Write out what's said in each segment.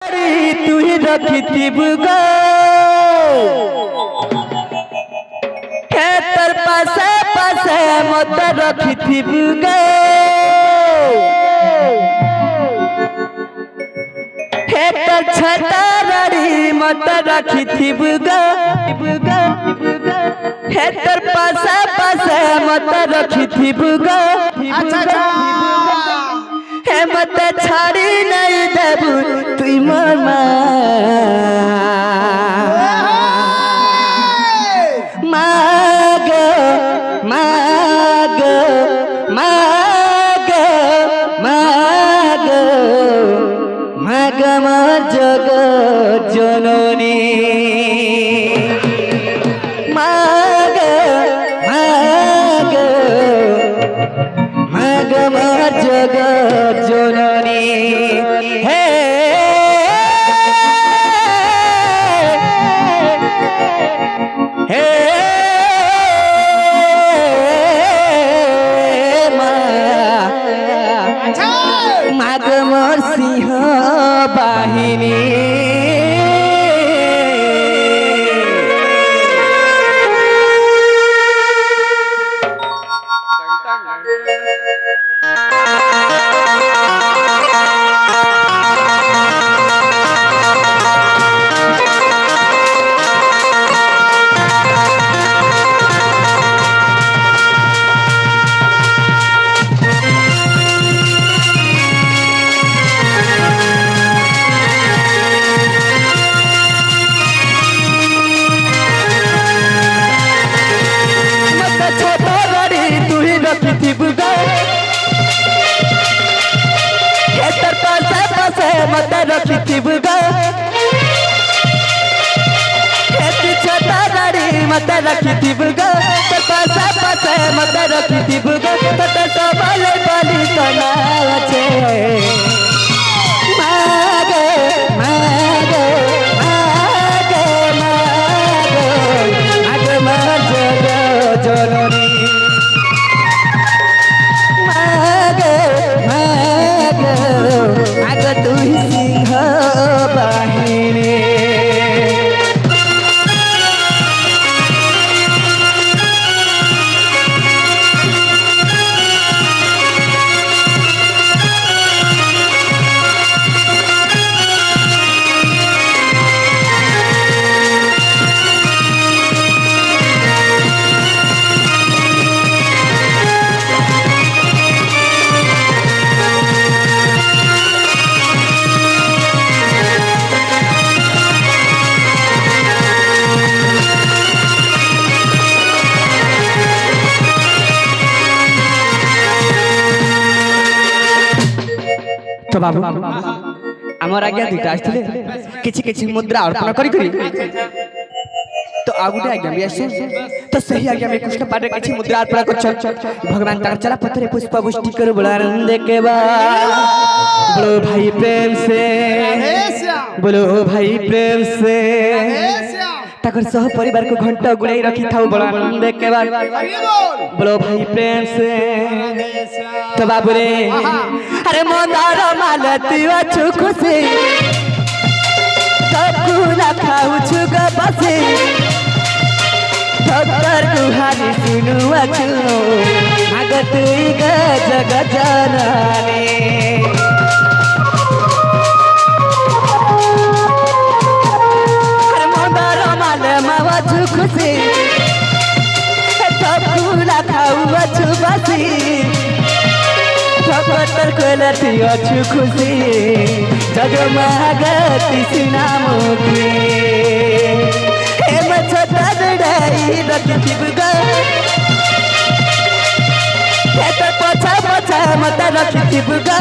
তুই রখিথিবু গো হে তোর পাশে পাশে মতে রখিথিবু গো হে তোর ছটা রাড়ি মতে রখিথিবু গো হে তোর পাশে পাশে মতে রখিথিবু গো আচ্ছা হে মতে ছাড়ি নাই দেবু তুই মোর মা মাগো মাগো মাগো মাগো মাগো মোর জগৎ জননী মাগো মাগো মাগো মোর জগৎ জননী হে হে মাগো মোর সিংহ বাহিনী মতে রখিথিবু গো হেতি ছোটা গাড়ি মতে রখিথিবু গো তোর পাশে পাশে মতে রখিথিবু গো তোর সবালে বলি তোনা আছে মাগো মাগো মাগো মাগো মাগো মোর জগৎ জননী মাগো মাগো মাগো তুই সিংহ বাহিনী তো বাবু আমার আজ্ঞা দুইটা আসলে কিছু কিছু মুদ্রা অর্পণ করি করি তো আগুটা আজ্ঞা আমি আসছে তো সেই আজ্ঞা আমি কৃষ্ণ পাঠে কিছু মুদ্রা অর্পণ করছ ভগবান তার चला पत्थरे पुष्प पुष्टि कर बोला आनंद के बाद बोलो भाई प्रेम से बोलो भाई प्रेम से ताकर सह परिवार को घंटा गुड़ाई रखी था बोला आनंद के बाद बोलो भाई प्रेम से तो बाबू रे अरे मोदार मालती अछु खुशी सब कुला खाऊ छु ग बसे भक्तर गुहारी सुनु अछु मागत ग जग जननी अरे मोदार माल मावा छु खुशी सब कुला खाऊ अछु बसी भक्तर कोलती अछु खुशी जगमगती सिनामुखी हेम छोटा दड़ाई रखिथिबु गो खेत पछा पछा मत रखिथिबु गो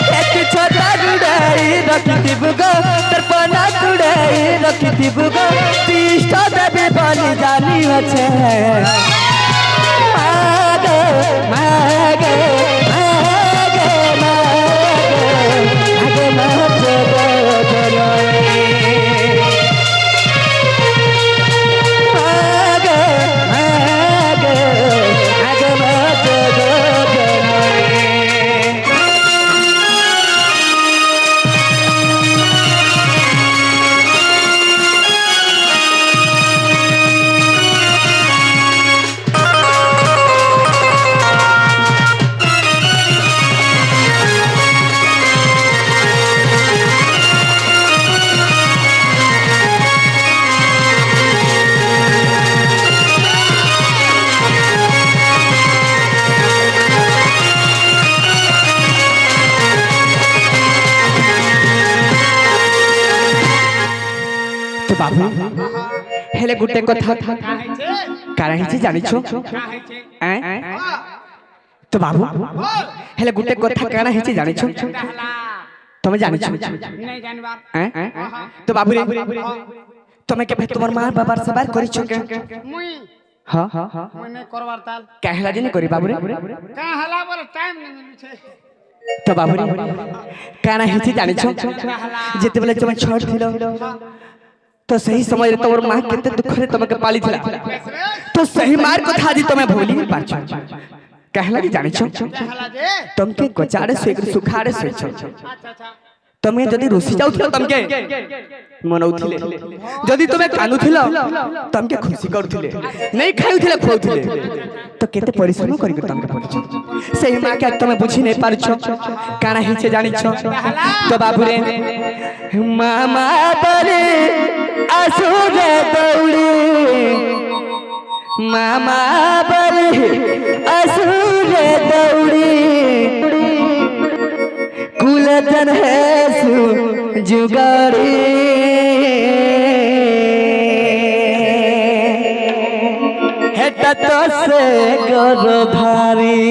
खेत छोटा दड़ाई रखिथिबु गो तरपना दड़ाई रखिथिबु गो तीष्ट देवी बलि जानी अछे मागे मागे मागे मागे मागे जगत जननी मागे मागे मागे मागे जगत जननी ବାବୁ ହେଲେ ଗୋଟେ କଥା କାଣା ହେଇଛି ଜାଣିଛ তো বাবু হেলে গোটে কথা কানা হইছে জানিছ তুমি জানিছ তো বাবু রে তুমি কেবে তোমার মা বাবার সেবার করিছ কে মুই হ্যাঁ মনে করবার তাল কাহলা দিন করি বাবু রে কাহলা বলে টাইম নেই মিলছে তো বাবু রে কানা হইছে জানিছ যেতেবেলে তুমি ছোট ছিল তো সেই সময় তোমার মা কেতে দুঃখরে তোমাকে পালি থিলা তো সেই মার কথা আজি তুমি ভুলি পারছ कहला कि जानिछ तुमके गचाड़े सोइकर सुखाड़े सोइछ तुमे जदी रुसी जाउथिलो तुमके मनौथिले जदी तुमे कानुथिलो तुमके खुशी करथिले नहीं खाउथिले खोउथिले तो केते परिश्रम करि तुमके पड़छ सेही मां के तुमे बुझी नहीं पारछ काना हिचे जानिछ तो बाबू रे मामा बरे आसुरे दौड़ी मामा बरे असुरे दौड़ी कुलतन है सु जुगाड़ी हेटा तो से गरधारी